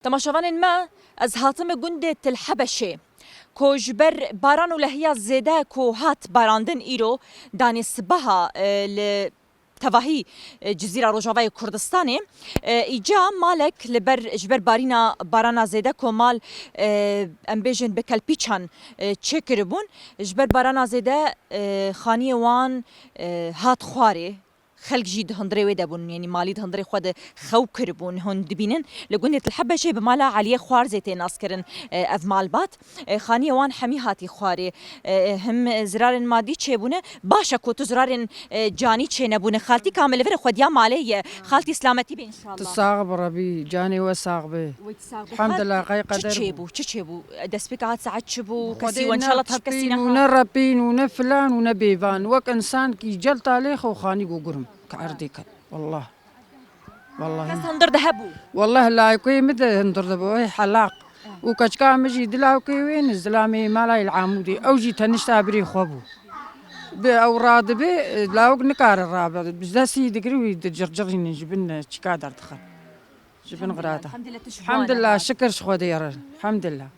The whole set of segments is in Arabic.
تماشاوان ما از هاتم گنده تل حبشه کوجبر باران و لحیا زیده کو هات باراندن ایرو دانس بها ل تواهی جزیره روجاوای کردستانه ایجا مالک لبر جبر بارینا بارانا زیده کو مال امبیجن بکلپیچان چه کربون جبر بارانا زیده خانی وان هات خواره خلق جيد هندري ويدابون يعني ماليد هندري خود خو كربون هون دبينن لقنية الحبشة بمالا عليه خوار زيتي ناسكرن اف مالبات خانية وان حمي هاتي خواري هم زرار مادي تشيبونه باشا كوتو زرار جاني تشينبونه خالتي كامل فر خود يا مالي خالتي سلامتي بي ان شاء الله تصاغب ربي جاني وساغبي الحمد لله قاي قدر تشيبو دسبك عاد ساعات شبو كسي وان شاء الله تهكسينا ونربين ونفلان ونبيفان وك انسان كي جلت عليه وخاني قرم كعرديك والله كاس هندر ذهبوا والله لا يكوي مدى هندر ذهبوا حلاق وكشكا مجي دلاوكي وين الزلامي مالاي العامودي اوجي تنشتا بري خوبو بأوراد بي لاوك نكار الرابع بزاسي دقري جرجرين جبن شكادر دخل جبن غراده الحمد لله شكر شخودي يا الحمد لله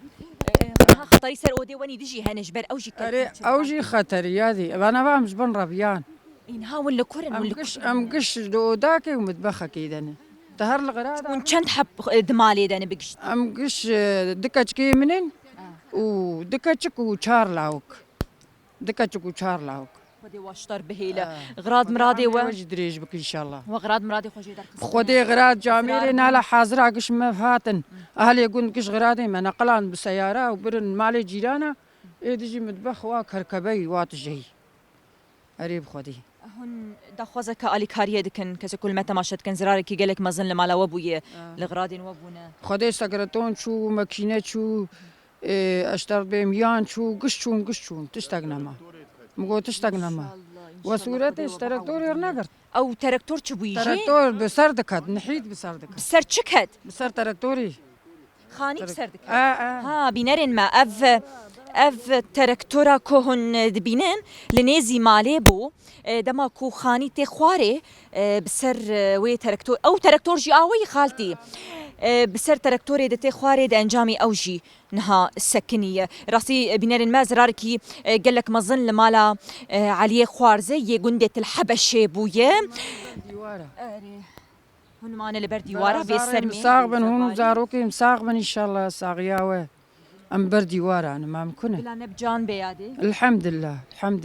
خطري سر اودي وني دجي هنجبر اوجي خطري هذه انا ما مش بن ربيان إنها ولا كورن ولا أمقش داكي ومتبخة كيدنا تهر الغرادة ونشنت حب دمالي دنا بقش أمقش دكتش كي منين ودكتشك وشار لاوك دكتشك وشار لاوك خدي واشتر بهيلة غراد مرادي وجدريج بك إن شاء الله وغراد مرادي خوجي دار خدي غراد جاميري نالا حاضرة قش ما فاتن أهلي يقول قش غرادي ما نقلان بسيارة وبرن مالي جيرانا يدجي متبخ واك هركبي واتجي قريب خدي هون دخوازك آلی کاریه دکن کسی کل مت ماشت کن زراری کی گلک مزن لمالا وبویه لغرادین وبونه خدای سکرتون شو ماکینه شو اشتر بمیان شو قشون تشتغنما مگو تشتغنما وصورت تراکتور نگر او تراکتور چه بویجی تراکتور بسر دکت نحید بسر دکت بسر چکت بسر تراکتوری خانی بسر دکت ها بینرین ما اف تراکتورا كهن دبينين لنيزي مالي بو دما كو خاني تي خواري بسر وي تراكتور او تراكتور جي اوي خالتي بسر تراكتوري دتي خواري د انجامي اوجي نها السكنيه راسي بنار ما زراركي قال لك مظن لمالا عليه خوارزه يغندة الحبشه بويا ديوارا هون معنا لبردي ورا بيسرمي مساغبن هون زاروكي مساغبن ان شاء الله ساغياوه ام بردي ورا انا ما ممكن بلا نبجان بيادي الحمد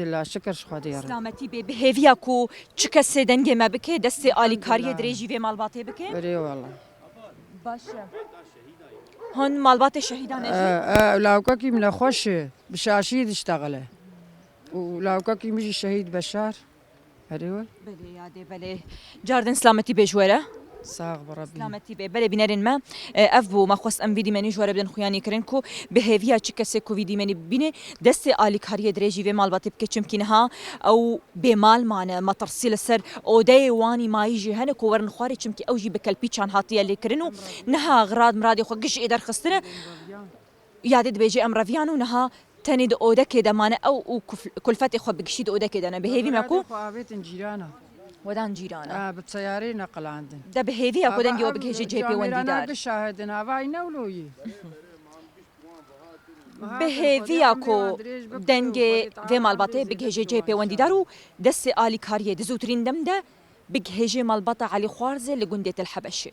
لله شكر شخادي يا رب سلامتي بهيفياكو تشكس دنگه ما بكي دستي آلي كاريه دريجي في مالباتي بكي بري والله باشا هون مالبات الشهيدان اجي لاوكاكي من خوش بشاشيد اشتغله ولاوكاكي مجي الشهيد بشار هريوه بلي يادي بلي جاردن سلامتي بجوره ساغ بربي سلامتي بلي بنارن ما افبو ما خوس ام فيدي مني جوره بدن خوياني كرنكو بهيفيا تشكسه كوفيدي مني بينه دست آلي كاريه دريجي في مالباتي بكي چمكينها او بمال معنا ما ترسيل السر اوداي واني ما يجي هنكو ورن خواري چمكي اوجي بكلبيچان هاتيه اللي كرنو نها غراد مرادي خو قش ادار خستنه يادد بيجي امرافيانو نها تند اودا كده مانا او كلفتي خو بقشيد اودا كده انا بهيفي ماكو بيت جيرانا ودان جيرانا بتسياري نقل عندن ده بهيفي اكو دنجي وبقهجي جي بي وندي دار بشاهدنا باي نولوي بهيفي اكو دنجي في مالباتي بقهجي جي بي وندي دارو دس آلي كاريه دزوترين دمده بقهجي مالبطه علي خوارزه لقندة الحبشه